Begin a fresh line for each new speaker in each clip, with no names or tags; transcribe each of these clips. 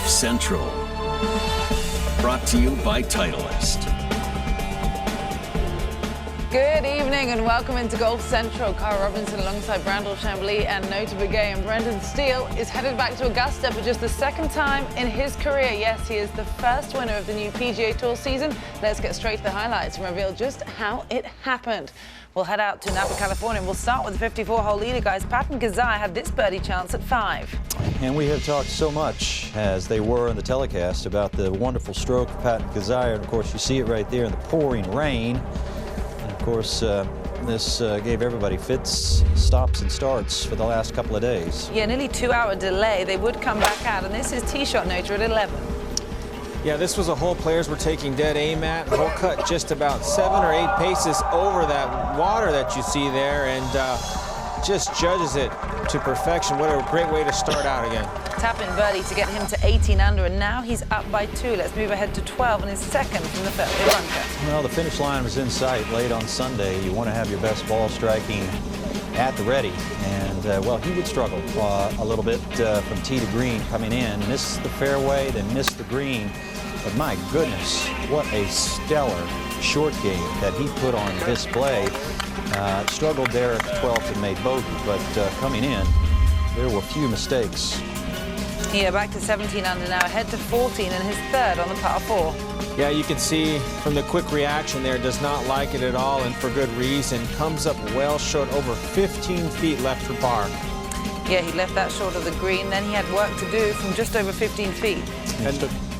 Central. Brought to you by Titleist.
Good evening and welcome into Golf Central. Kyle Robinson alongside Brandel Chambly and Notah Begay. And Brendan Steele is headed back to Augusta for just the second time in his career. Yes, he is the first winner of the new PGA Tour season. Let's get straight to the highlights and reveal just how it happened. We'll head out to Napa, California, and we'll start with the 54-hole leader, guys. Patton Kizzire had this birdie chance at 5.
And we have talked so much, as they were in the telecast, about the wonderful stroke of Patton Kizzire. And of course, you see it right there in the pouring rain. And of course, this gave everybody fits, stops and starts for the last couple of days.
Yeah, nearly 2-hour delay. They would come back out, and this is tee shot Notah at 11.
Yeah, this was a hole players were taking dead aim at. Hole cut just about 7 or 8 paces over that water that you see there, and just judges it to perfection. What a great way to start out again.
Tap-in birdie to get him to 18 under, and now he's up by 2. Let's move ahead to 12 and his second from the fairway bunker.
Well, the finish line was in sight late on Sunday. You want to have your best ball striking at the ready, and well, he would struggle a little bit from tee to green coming in. Missed the fairway, then missed the green. But my goodness, what a stellar short game that he put on display. Struggled there at the 12th and made bogey, but coming in, there were few mistakes.
Yeah, back to 17 under now, ahead to 14 and his third on the par 4.
Yeah, you can see from the quick reaction there, does not like it at all, and for good reason. Comes up well short, over 15 feet left for par.
Yeah, he left that short of the green. Then he had work to do from just over 15 feet.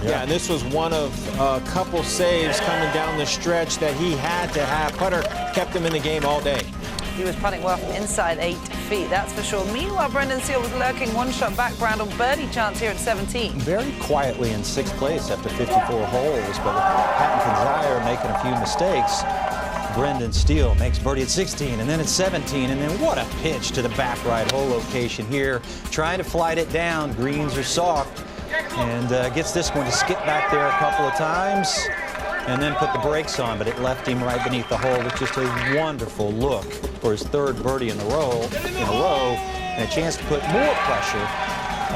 Yeah, and this was one of a couple saves coming down the stretch that he had to have. Putter kept him in the game all day.
He was putting well from inside 8 feet, that's for sure. Meanwhile, Brendan Steele was lurking one shot back. Brandel birdie chance here at 17.
Very quietly in 6th place after 54 holes, but with Patton Kizzire making a few mistakes, Brendan Steele makes birdie at 16, and then at 17, and then what a pitch to the back right hole location here. Trying to flight it down. Greens are soft, and gets this one to skip back there a couple of times, and then put the brakes on, but it left him right beneath the hole with just a wonderful look for his 3rd birdie in a row, and a chance to put more pressure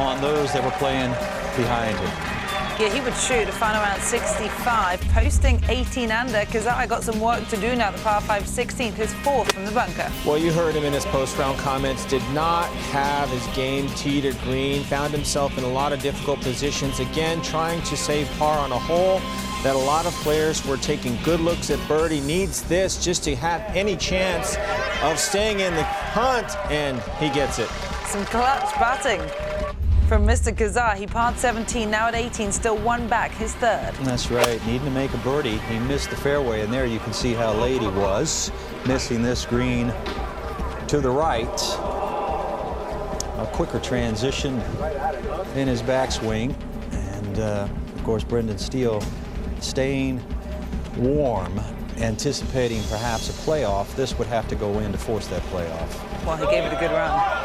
on those that were playing behind him.
Yeah, he would shoot a final round 65, posting 18 under. Kizzire got some work to do now. The par 5 16th, his 4th from the bunker.
Well, you heard him in his post-round comments. Did not have his game tee to green. Found himself in a lot of difficult positions. Again, trying to save par on a hole that a lot of players were taking good looks at birdie. Needs this just to have any chance of staying in the hunt, and he gets it.
Some clutch batting from Mr. Kizzire. He parred 17, now at 18, still one back, his 3rd.
That's right, needing to make a birdie. He missed the fairway, and there you can see how late he was, missing this green to the right. A quicker transition in his backswing, and of course Brendan Steele staying warm, anticipating perhaps a playoff. This would have to go in to force that playoff.
Well, he gave it a good run.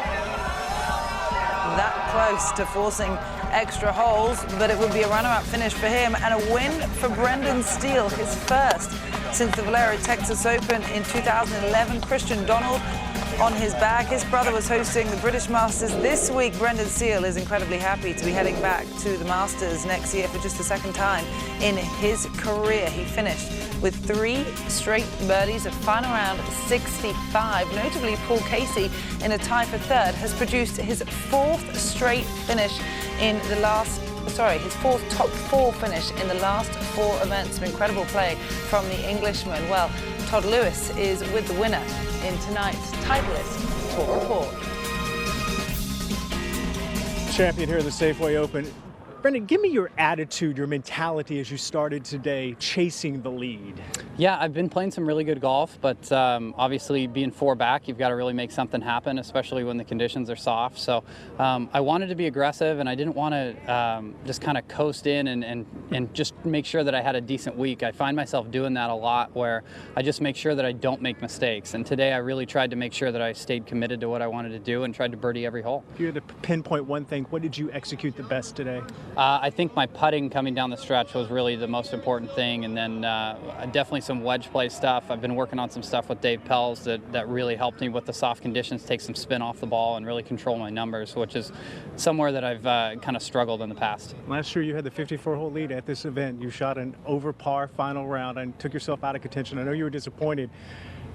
That close to forcing extra holes, but it would be a runner-up finish for him and a win for Brendan Steele, his 1st since the Valero Texas Open in 2011. Christian Donald on his back. His brother was hosting the British Masters this week. Brendan Steele is incredibly happy to be heading back to the Masters next year for just the 2nd time in his career. He finished with 3 straight birdies, a final round 65. Notably, Paul Casey, in a tie for 3rd, has produced his 4th straight finish in the last, his 4th top 4 finish in the last 4 events. Some incredible play from the Englishman. Well, Todd Lewis is with the winner in tonight's Titleist Tour Report.
Champion here at the Safeway Open. Brendan, give me your attitude, your mentality as you started today chasing the lead.
Yeah, I've been playing some really good golf, but obviously being 4 back, you've got to really make something happen, especially when the conditions are soft. So I wanted to be aggressive, and I didn't want to just kind of coast in and just make sure that I had a decent week. I find myself doing that a lot, where I just make sure that I don't make mistakes. And today I really tried to make sure that I stayed committed to what I wanted to do and tried to birdie every hole.
If you had to pinpoint one thing, what did you execute the best today?
I think my putting coming down the stretch was really the most important thing, and then definitely some wedge play stuff. I've been working on some stuff with Dave Pells that really helped me with the soft conditions, take some spin off the ball and really control my numbers, which is somewhere that I've kind of struggled in the past.
Last year you had the 54-hole lead at this event. You shot an over par final round and took yourself out of contention. I know you were disappointed.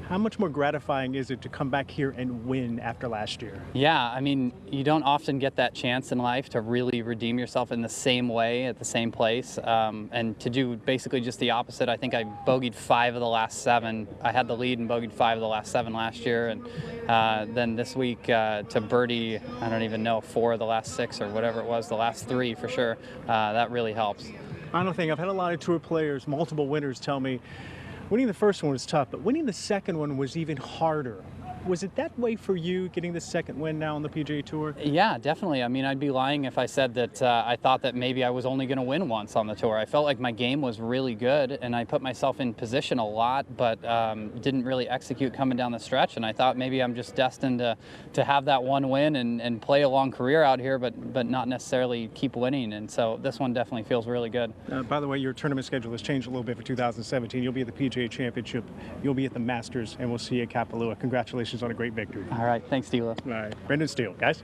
How much more gratifying is it to come back here and win after last year?
Yeah, I mean, you don't often get that chance in life to really redeem yourself in the same way at the same place, and to do basically just the opposite. I think I bogeyed 5 of the last 7. I had the lead and bogeyed 5 of the last 7 last year, and then this week to birdie, I don't even know, 4 of the last 6 or whatever it was, the last 3 for sure. That really helps.
Final thing, I've had a lot of tour players, multiple winners tell me winning the first one was tough, but winning the second one was even harder. Was it that way for you, getting the second win now on the PGA Tour?
Yeah, definitely. I mean, I'd be lying if I said that I thought that maybe I was only going to win once on the tour. I felt like my game was really good, and I put myself in position a lot, but didn't really execute coming down the stretch. And I thought maybe I'm just destined to have that one win and play a long career out here, but not necessarily keep winning. And so this one definitely feels really good.
By the way, your tournament schedule has changed a little bit for 2017. You'll be at the PGA Championship, you'll be at the Masters, and we'll see you at Kapalua. Congratulations on a great victory.
All right, thanks, D'Lo.
All right, Brendan Steele, guys.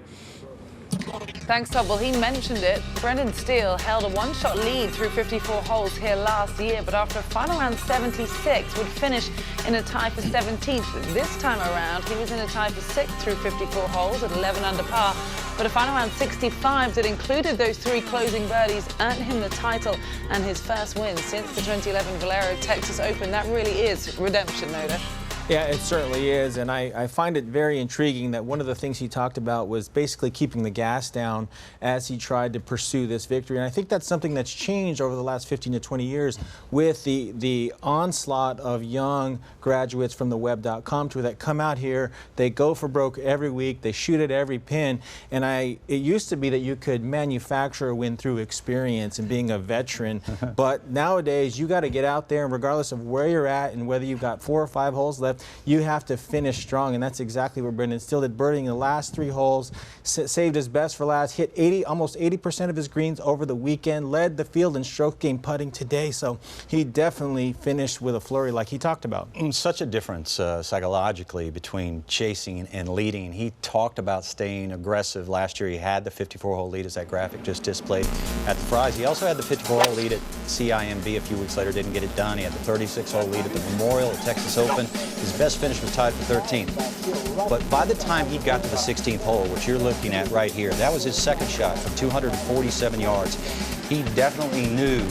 Thanks, Todd. Well, he mentioned it. Brendan Steele held a one-shot lead through 54 holes here last year, but after a final round 76 would finish in a tie for 17th. This time around, he was in a tie for 6th through 54 holes at 11 under par, but a final round 65 that included those 3 closing birdies earned him the title and his first win since the 2011 Valero Texas Open. That really is redemption, Noda.
Yeah, it certainly is, and I find it very intriguing that one of the things he talked about was basically keeping the gas down as he tried to pursue this victory. And I think that's something that's changed over the last 15 to 20 years with the onslaught of young graduates from the web.com tour that come out here, they go for broke every week, they shoot at every pin, and it used to be that you could manufacture a win through experience and being a veteran, but nowadays you got to get out there, and regardless of where you're at and whether you've got 4 or 5 holes left, you have to finish strong, and that's exactly what Brendan Steele did, birdieing the last 3 holes, saved his best for last, hit almost 80% of his greens over the weekend, led the field in stroke game putting today, so he definitely finished with a flurry like he talked about.
Such a difference psychologically between chasing and leading. He talked about staying aggressive. Last year he had the 54-hole lead, as that graphic just displayed at the Fry's. He also had the 54-hole lead at CIMB a few weeks later, didn't get it done. He had the 36-hole lead at the Memorial, at Texas Open. His best finish was tied for 13th. But by the time he got to the 16th hole, which you're looking at right here, that was his second shot from 247 yards. He definitely knew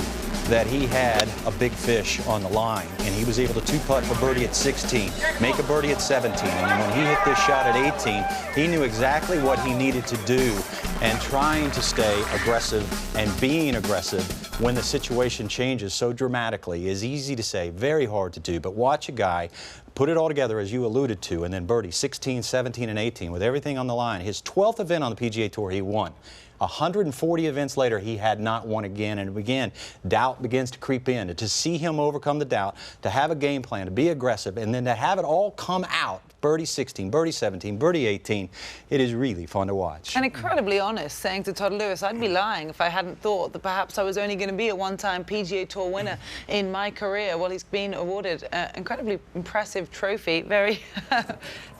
that he had a big fish on the line, and he was able to 2-putt for birdie at 16, make a birdie at 17, and then when he hit this shot at 18, he knew exactly what he needed to do, and trying to stay aggressive and being aggressive when the situation changes so dramatically is easy to say, very hard to do, but watch a guy put it all together, as you alluded to, and then birdie 16, 17, and 18 with everything on the line. His 12th event on the PGA Tour, he won. 140 events later, he had not won again, and again, doubt begins to creep in. And to see him overcome the doubt, to have a game plan, to be aggressive, and then to have it all come out, birdie 16, birdie 17, birdie 18, it is really fun to watch.
And incredibly honest, saying to Todd Lewis, I'd be lying if I hadn't thought that perhaps I was only going to be a one-time PGA Tour winner in my career. Well, he's been awarded an incredibly impressive trophy, very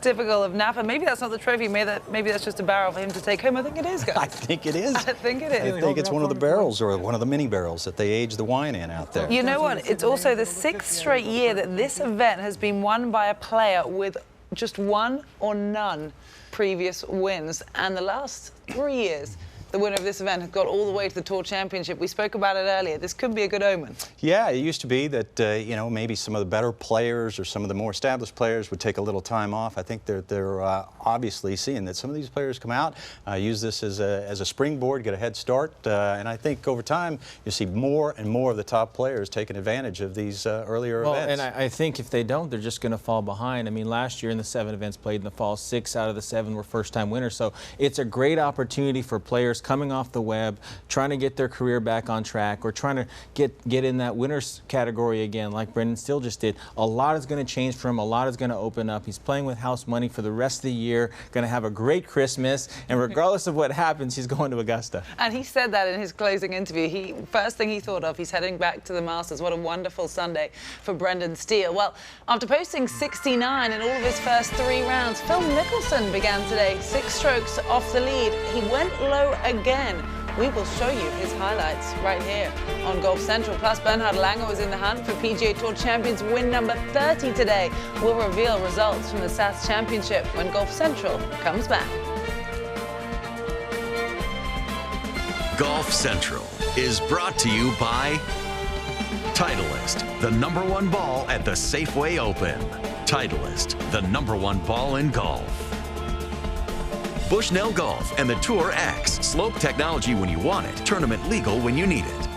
typical of Napa. Maybe that's not the trophy, maybe that's just a barrel for him to take home. I think it is, guys.
I think it is.
I think it is.
I think it's one of the barrels, or one of the mini barrels that they age the wine in out there.
You know what? It's also the 6th straight year that this event has been won by a player with just 1 or none previous wins. And the last 3 years, the winner of this event has got all the way to the Tour Championship. We spoke about it earlier. This could be a good omen.
Yeah, it used to be that, you know, maybe some of the better players or some of the more established players would take a little time off. I think they're obviously seeing that some of these players come out, use this as a springboard, get a head start, and I think over time you'll see more and more of the top players taking advantage of these earlier events.
And I think if they don't, they're just going to fall behind. I mean, last year in the 7 events played in the fall, 6 out of the 7 were first-time winners, so it's a great opportunity for players coming off the web, trying to get their career back on track, or trying to get in that winners category again, like Brendan Steele just did. A lot is going to change for him. A lot is going to open up. He's playing with house money for the rest of the year, going to have a great Christmas, and regardless of what happens, he's going to Augusta.
And he said that in his closing interview. First thing he thought of, he's heading back to the Masters. What a wonderful Sunday for Brendan Steele. Well, after posting 69 in all of his first 3 rounds, Phil Mickelson began today 6 strokes off the lead. He went low again. We will show you his highlights right here on Golf Central. Plus, Bernhard Langer was in the hunt for PGA Tour Champions win number 30 today. We'll reveal results from the SAS Championship when Golf Central comes back.
Golf Central is brought to you by Titleist, the #1 ball at the Safeway Open. Titleist, the #1 ball in golf. Bushnell Golf and the Tour X. Slope technology when you want it. Tournament legal when you need it.